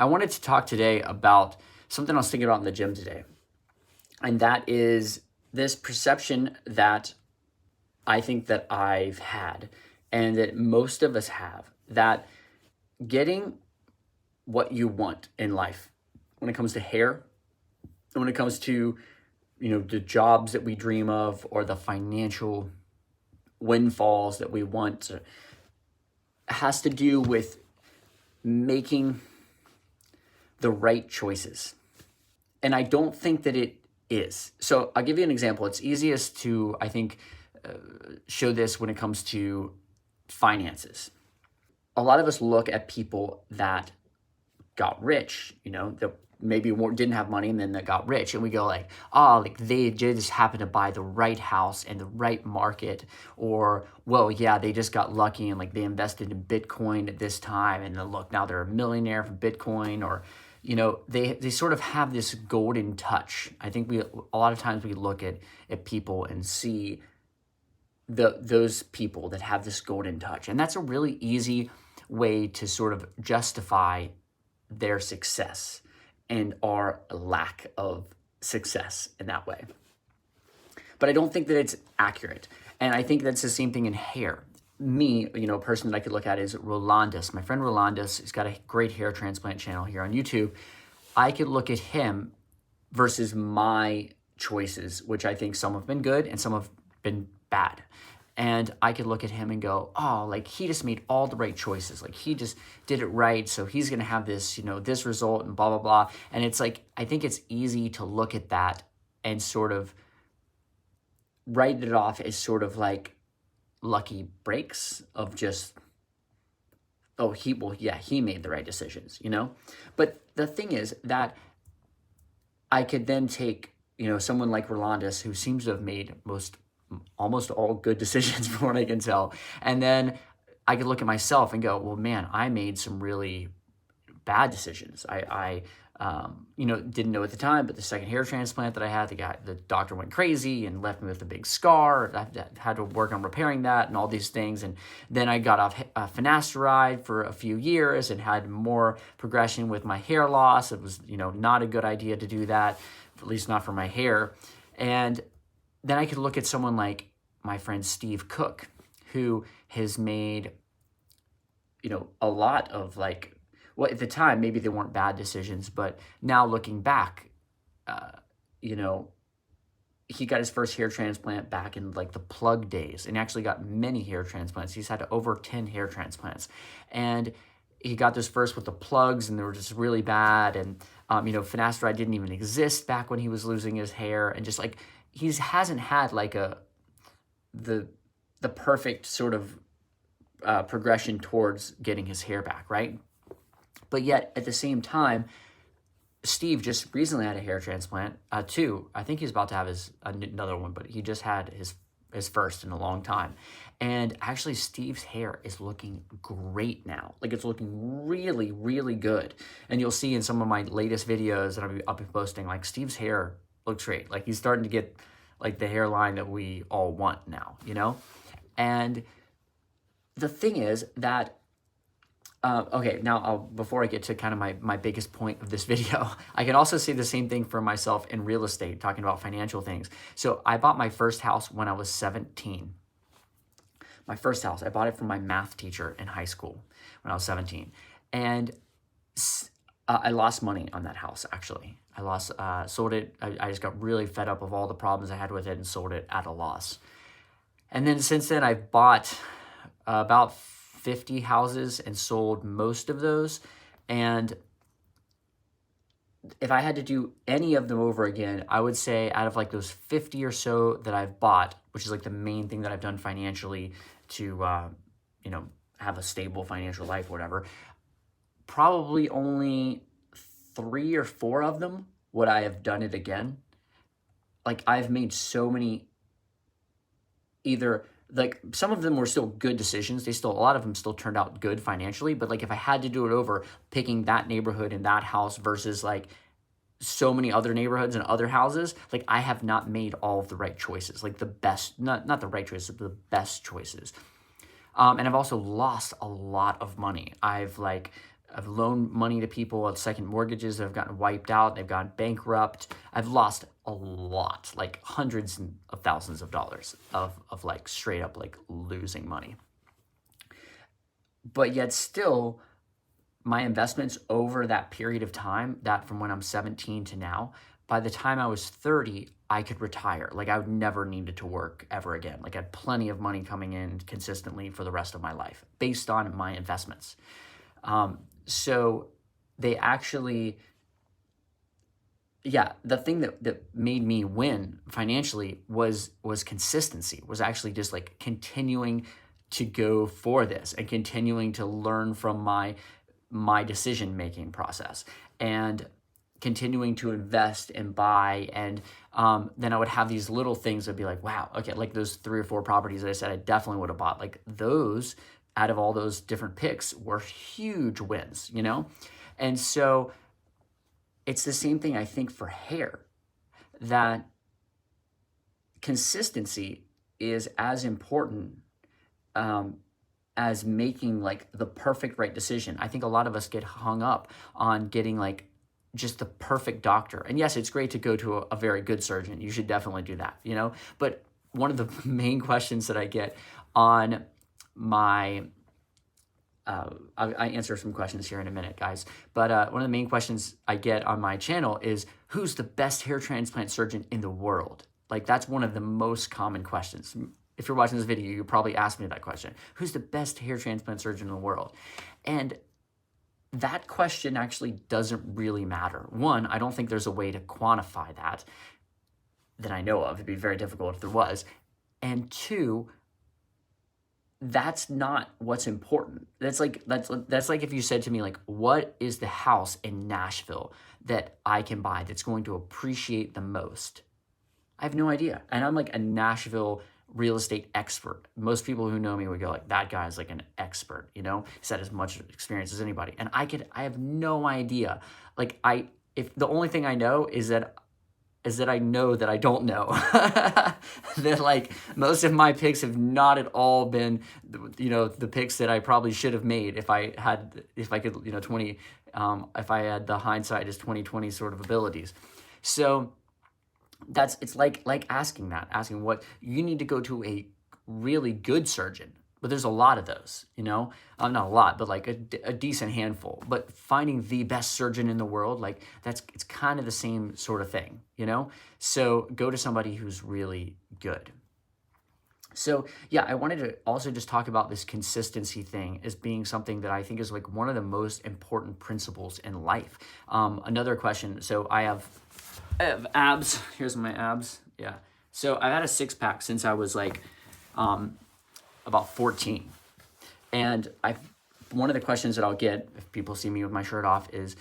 I wanted to talk today about something I was thinking about in the gym today. And that is this perception that I think that I've had and that most of us have, that getting what you want in life, when it comes to hair, and when it comes to, the jobs that we dream of or the financial windfalls that we want, has to do with making the right choices. And I don't think that it is. So I'll give you an example. It's easiest to, I think, show this when it comes to finances. A lot of us look at people that got rich, that maybe didn't have money and then that got rich, and we go like, they just happened to buy the right house and the right market, or, well, yeah, they just got lucky and like they invested in Bitcoin at this time, and then look, now they're a millionaire from Bitcoin, or they sort of have this golden touch. I think a lot of times we look at people and see those people that have this golden touch, and that's a really easy way to sort of justify their success and our lack of success in that way. But I don't think that it's accurate. And I think that's the same thing in hair. Me, a person that I could look at is Rolandus. My friend Rolandus has got a great hair transplant channel here on YouTube. I could look at him versus my choices, which I think some have been good and some have been bad. And I could look at him and go, he just made all the right choices. Like, he just did it right, so he's going to have this, this result and blah, blah, blah. And it's like, I think it's easy to look at that and sort of write it off as sort of like lucky breaks of just, he made the right decisions, But the thing is that I could then take, someone like Rolandus, who seems to have made almost all good decisions from what I can tell. And then I could look at myself and go, well, man, I made some really bad decisions. I didn't know at the time, but the second hair transplant that I had, the doctor went crazy and left me with a big scar. I had to work on repairing that and all these things. And then I got off Finasteride for a few years and had more progression with my hair loss. It was, not a good idea to do that, at least not for my hair. And then I could look at someone like my friend Steve Cook, who has made, a lot of at the time, maybe they weren't bad decisions, but now looking back, he got his first hair transplant back in the plug days, and actually got many hair transplants. He's had over 10 hair transplants, and he got this first with the plugs, and they were just really bad. And, Finasteride didn't even exist back when he was losing his hair, and just he hasn't had the perfect sort of progression towards getting his hair back, right? But yet, at the same time, Steve just recently had a hair transplant, too. I think he's about to have another one, but he just had his first in a long time. And actually, Steve's hair is looking great now. It's looking really, really good. And you'll see in some of my latest videos that I'll be posting, Steve's hair looks great. He's starting to get the hairline that we all want now, And the thing is that, before I get to kind of my biggest point of this video, I can also say the same thing for myself in real estate, talking about financial things. So I bought my first house when I was 17. My first house, I bought it from my math teacher in high school when I was 17. And I lost money on that house, actually. Sold it. I just got really fed up of all the problems I had with it and sold it at a loss. And then since then, I've bought about 50 houses and sold most of those. And if I had to do any of them over again, I would say out of those 50 or so that I've bought, which is the main thing that I've done financially to, have a stable financial life or whatever, probably only 3 or 4 of them would I have done it again. I've made so many, either some of them were still good decisions. A lot of them still turned out good financially. But if I had to do it over, picking that neighborhood and that house versus so many other neighborhoods and other houses, I have not made all of the right choices, the best, not the right choices, but the best choices. And I've also lost a lot of money. I've I've loaned money to people on second mortgages that have gotten wiped out. They've gone bankrupt. I've lost a lot, like hundreds of thousands of dollars of like straight up like losing money. But yet still, my investments over that period of time, that from when I'm 17 to now, by the time I was 30, I could retire. Like I would never needed to work ever again. Like I had plenty of money coming in consistently for the rest of my life based on my investments. So they actually, the thing that made me win financially was consistency, was actually just like continuing to go for this and continuing to learn from my decision-making process and continuing to invest and buy. And then I would have these little things that would be like, wow, okay, like those 3 or 4 properties that I said I definitely would have bought, like those out of all those different picks were huge wins, you know? And so it's the same thing, I think, for hair, that consistency is as important as making like the perfect right decision. I think a lot of us get hung up on getting like just the perfect doctor. And yes, it's great to go to a very good surgeon. You should definitely do that, you know? But one of the main questions that I get on my, I answer some questions here in a minute, guys. But one of the main questions I get on my channel is, who's the best hair transplant surgeon in the world? Like that's one of the most common questions. If you're watching this video, you probably asked me that question. Who's the best hair transplant surgeon in the world? And that question actually doesn't really matter. One, I don't think there's a way to quantify that I know of. It'd be very difficult if there was. And two, that's not what's important. That's like if you said to me, like, what is the house in Nashville that I can buy that's going to appreciate the most? I have no idea. And I'm like a Nashville real estate expert. Most people who know me would go like, that guy's like an expert, you know? He's had as much experience as anybody. And I have no idea. Like if the only thing I know is that I know that I don't know. That like most of my picks have not at all been, you know, the picks that I probably should have made if I could, you know, if I had the hindsight as 20/20 sort of abilities. So it's like asking what you need to go to a really good surgeon. But there's a lot of those, you know, not a lot, but like a decent handful. But finding the best surgeon in the world, like it's kind of the same sort of thing, you know? So go to somebody who's really good. So yeah, I wanted to also just talk about this consistency thing as being something that I think is like one of the most important principles in life. Another question. So I have abs. Here's my abs. Yeah. So I've had a 6-pack since I was like, about 14. And one of the questions that I'll get if people see me with my shirt off is,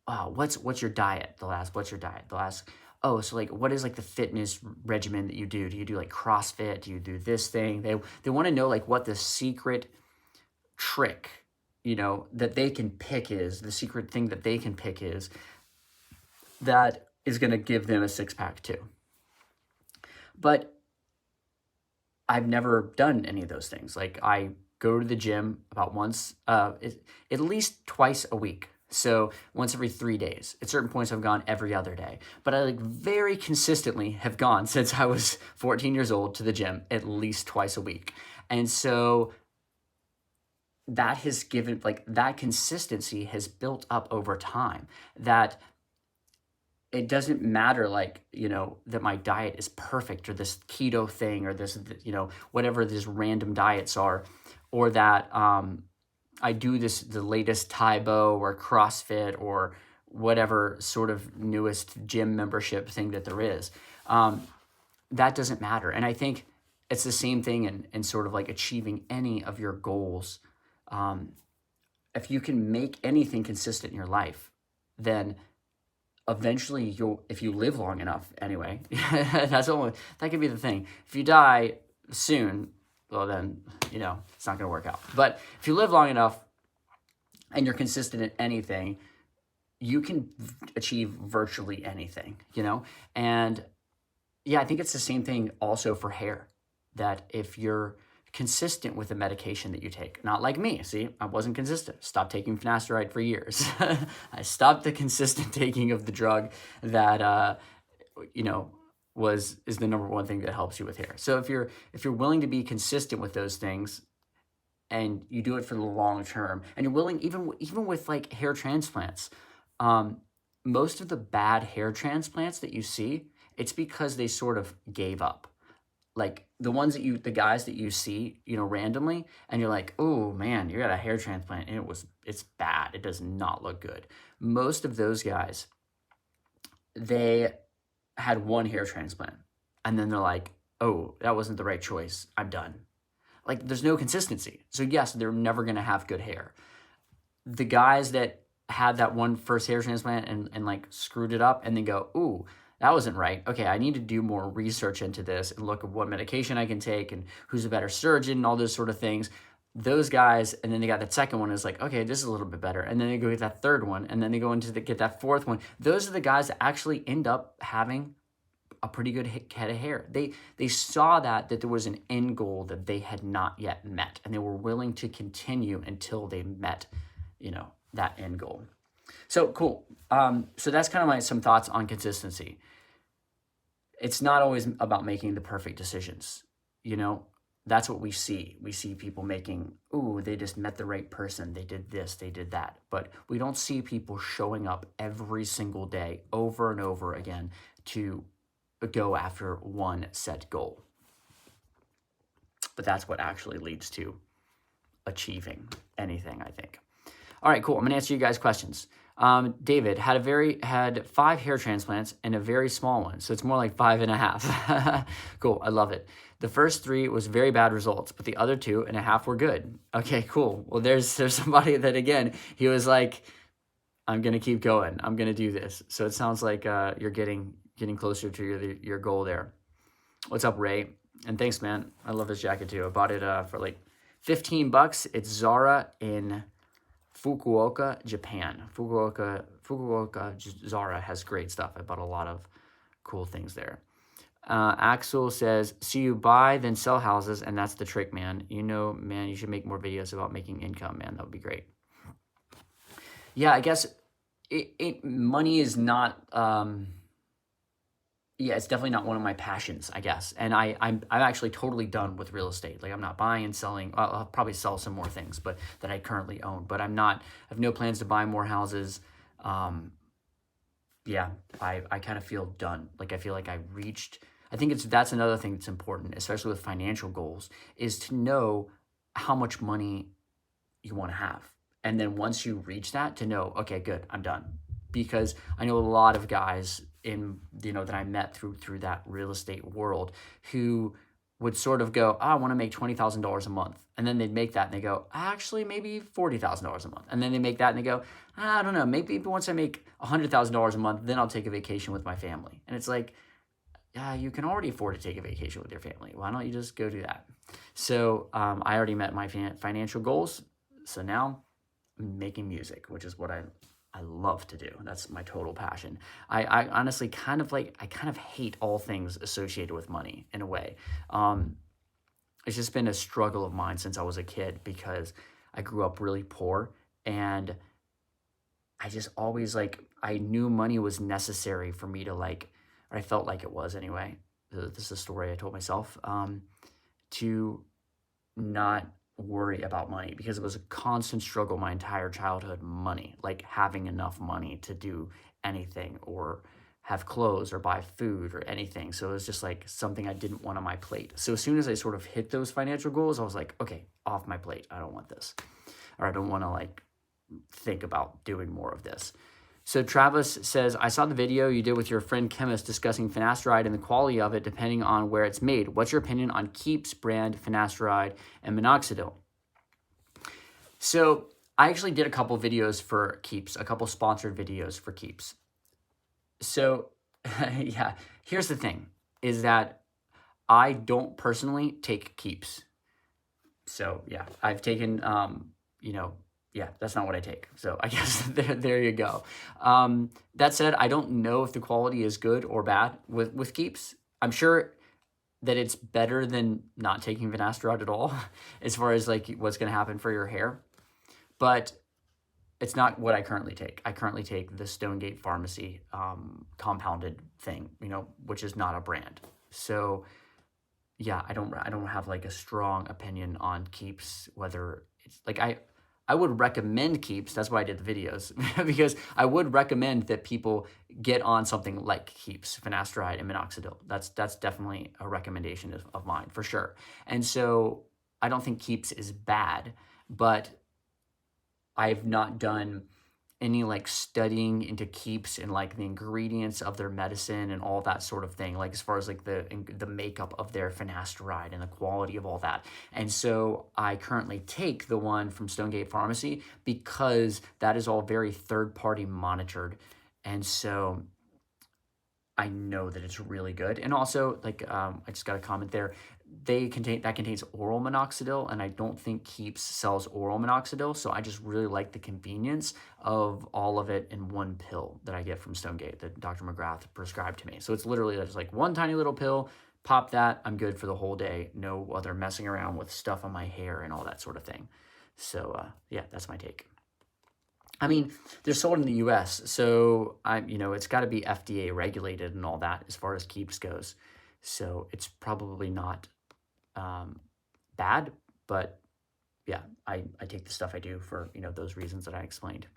what's your diet? What's your diet? They'll ask, oh, so like, what is like the fitness regimen that you do? Do you do like CrossFit? Do you do this thing? They want to know like what the secret trick, you know, that they can pick is, the secret thing that they can pick is, that is going to give them a 6-pack too. But I've never done any of those things. Like I go to the gym about once, at least twice a week. So once every 3 days. At certain points I've gone every other day. But I like very consistently have gone since I was 14 years old to the gym at least twice a week. And so that has given, like that consistency has built up over time, that it doesn't matter, like, you know, that my diet is perfect or this keto thing or this, you know, whatever these random diets are, or that I do the latest Taibo or CrossFit or whatever sort of newest gym membership thing that there is. That doesn't matter. And I think it's the same thing in sort of like achieving any of your goals. If you can make anything consistent in your life, then eventually if you live long enough anyway, that could be the thing. If you die soon, well then, you know, it's not going to work out. But if you live long enough and you're consistent in anything, you can achieve virtually anything, you know? And yeah, I think it's the same thing also for hair, that if you're consistent with the medication that you take. Not like me. See, I wasn't consistent. Stopped taking finasteride for years. I stopped the consistent taking of the drug that, is the number one thing that helps you with hair. So if you're willing to be consistent with those things, and you do it for the long term, and you're willing, even with like hair transplants, most of the bad hair transplants that you see, it's because they sort of gave up. Like the guys that you see, randomly, and you're like, oh man, you got a hair transplant, and it's bad. It does not look good. Most of those guys, they had one hair transplant, and then they're like, oh, that wasn't the right choice. I'm done. Like, there's no consistency. So yes, they're never going to have good hair. The guys that had that one first hair transplant and like screwed it up and then go, ooh, that wasn't right. Okay, I need to do more research into this and look at what medication I can take and who's a better surgeon and all those sort of things. Those guys, and then they got that second one, is like, okay, this is a little bit better. And then they go get that third one, and then they go get that fourth one. Those are the guys that actually end up having a pretty good head of hair. They saw that there was an end goal that they had not yet met, and they were willing to continue until they met, that end goal. So cool. So that's kind of some thoughts on consistency. It's not always about making the perfect decisions. That's what we see. We see people making, ooh, they just met the right person. They did this, they did that. But we don't see people showing up every single day over and over again to go after one set goal. But that's what actually leads to achieving anything, I think. All right, cool. I'm gonna answer you guys' questions. David had 5 hair transplants and a very small one, so it's more like 5.5. Cool, I love it. The first 3 was very bad results, but the other 2.5 were good. Okay, cool. Well, there's somebody that, again, he was like, I'm gonna keep going. I'm gonna do this. So it sounds like you're getting closer to your goal there. What's up, Ray? And thanks, man. I love this jacket too. I bought it for like $15. It's Zara in Fukuoka, Japan. Fukuoka, Zara has great stuff. I bought a lot of cool things there. Axel says, see you buy, then sell houses, and that's the trick, man. Man, you should make more videos about making income, man. That would be great. Yeah, I guess money is not... it's definitely not one of my passions, I guess. And I'm actually totally done with real estate. Like, I'm not buying and selling. I'll probably sell some more things, but that I currently own. But I have no plans to buy more houses. I kind of feel done. Like, I feel like I think that's another thing that's important, especially with financial goals, is to know how much money you want to have. And then once you reach that, to know, okay, good, I'm done. Because I know a lot of guys that I met through that real estate world who would sort of go, I want to make $20,000 a month. And then they'd make that and they go, actually, maybe $40,000 a month. And then they make that and they go, I don't know, maybe once I make $100,000 a month, then I'll take a vacation with my family. And it's like, yeah, you can already afford to take a vacation with your family. Why don't you just go do that? So I already met my financial goals. So now I'm making music, which is what I love to do. That's my total passion. I honestly kind of hate all things associated with money in a way. It's just been a struggle of mine since I was a kid because I grew up really poor and I just always I knew money was necessary for me to or I felt like it was anyway. This is a story I told myself, to not worry about money because it was a constant struggle my entire childhood. Money, having enough money to do anything or have clothes or buy food or anything. So it was just something I didn't want on my plate. So as soon as I sort of hit those financial goals, I was like, okay, off my plate. I don't want this, or I don't want to think about doing more of this. So Travis says, I saw the video you did with your friend chemist discussing finasteride and the quality of it depending on where it's made. What's your opinion on Keeps brand finasteride and minoxidil? So I actually did a couple videos for Keeps, a couple sponsored videos for Keeps. So yeah, here's the thing, is that I don't personally take Keeps. So yeah, I've taken, that's not what I take. So I guess there you go. That said, I don't know if the quality is good or bad with Keeps. I'm sure that it's better than not taking finasteride at all, as far as like what's going to happen for your hair. But it's not what I currently take. I currently take the Stonegate Pharmacy compounded thing, you know, which is not a brand. So yeah, I don't have like a strong opinion on Keeps, whether it's like I would recommend Keeps. That's why I did the videos, because I would recommend that people get on something like Keeps, Finasteride, and minoxidil. That's definitely a recommendation of mine for sure. And so I don't think Keeps is bad, but I've not done any like studying into Keeps and like the ingredients of their medicine and all that sort of thing, like as far as like the makeup of their finasteride and the quality of all that. And so I currently take the one from Stonegate Pharmacy because that is all very third-party monitored. And so I know that it's really good. And also, like, I just got a comment there. That contains oral minoxidil, and I don't think Keeps sells oral minoxidil. So I just really like the convenience of all of it in one pill that I get from Stonegate that Dr. McGrath prescribed to me. So it's literally just like one tiny little pill. Pop that, I'm good for the whole day. No other messing around with stuff on my hair and all that sort of thing. So yeah, that's my take. I mean, they're sold in the U.S., so it's got to be FDA regulated and all that as far as Keeps goes. So it's probably not bad, but yeah, I take the stuff I do for those reasons that I explained.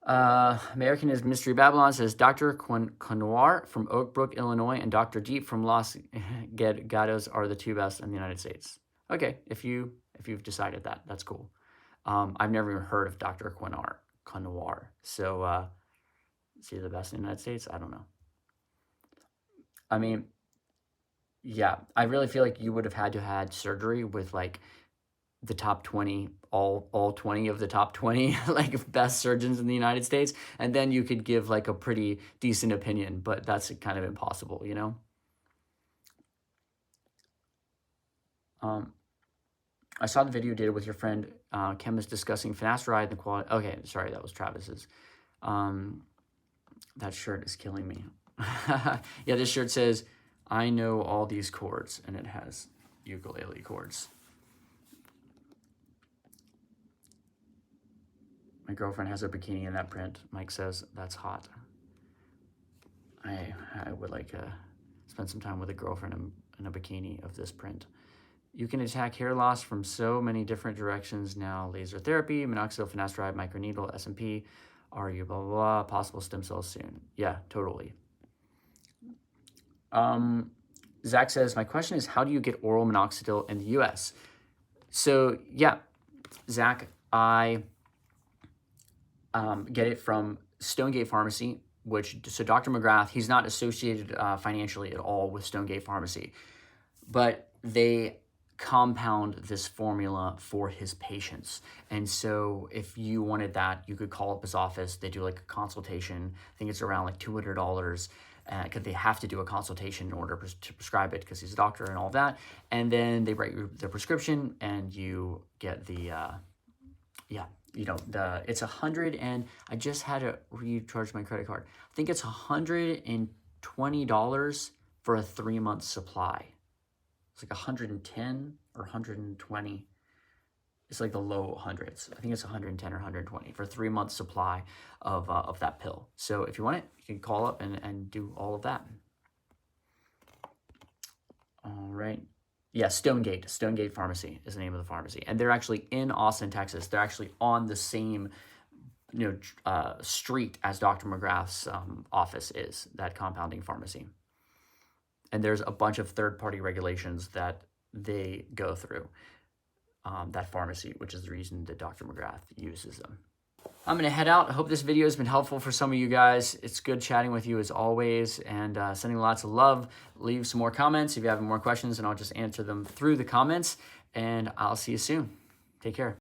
American is Mystery Babylon says Dr. Quinoir from Oak Brook, Illinois, and Dr. Deep from Los Gatos are the two best in the United States. Okay, if you've decided that, that's cool. I've never even heard of Dr. Quinoir. So, is he the best in the United States? I don't know. I mean, yeah, I really feel like you would have had to had surgery with like the top 20, all 20 of the top 20 like best surgeons in the United States, and then you could give like a pretty decent opinion, but that's kind of impossible, you know? I saw the video you did with your friend Kim is discussing finasteride and the quality. Okay, sorry, that was Travis's. That shirt is killing me. Yeah, this shirt says, I know all these chords, and it has ukulele chords. My girlfriend has a bikini in that print. Mike says, that's hot. I would like to spend some time with a girlfriend in a bikini of this print. You can attack hair loss from so many different directions now. Laser therapy, minoxidil, finasteride, microneedle, SMP, RU, blah, blah, blah. Possible stem cells soon. Yeah, totally. Zach says, my question is, how do you get oral minoxidil in the U.S.? So, yeah, Zach, I get it from Stonegate Pharmacy, so Dr. McGrath, he's not associated financially at all with Stonegate Pharmacy, but they compound this formula for his patients. And so if you wanted that, you could call up his office. They do like a consultation. I think it's around like $200 because they have to do a consultation in order to prescribe it because he's a doctor and all that. And then they write you the prescription and you get the, it's $100 and I just had to recharge my credit card. I think it's $120 for a 3-month supply. It's like 110 or 120. It's like the low hundreds. I think it's 110 or 120 for a 3-month supply of that pill. So if you want it, you can call up and do all of that. All right. Yeah, Stonegate Pharmacy is the name of the pharmacy. And they're actually in Austin, Texas. They're actually on the same street as Dr. McGrath's office is, that compounding pharmacy. And there's a bunch of third-party regulations that they go through, that pharmacy, which is the reason that Dr. McGrath uses them. I'm going to head out. I hope this video has been helpful for some of you guys. It's good chatting with you as always, and sending lots of love. Leave some more comments if you have more questions, and I'll just answer them through the comments. And I'll see you soon. Take care.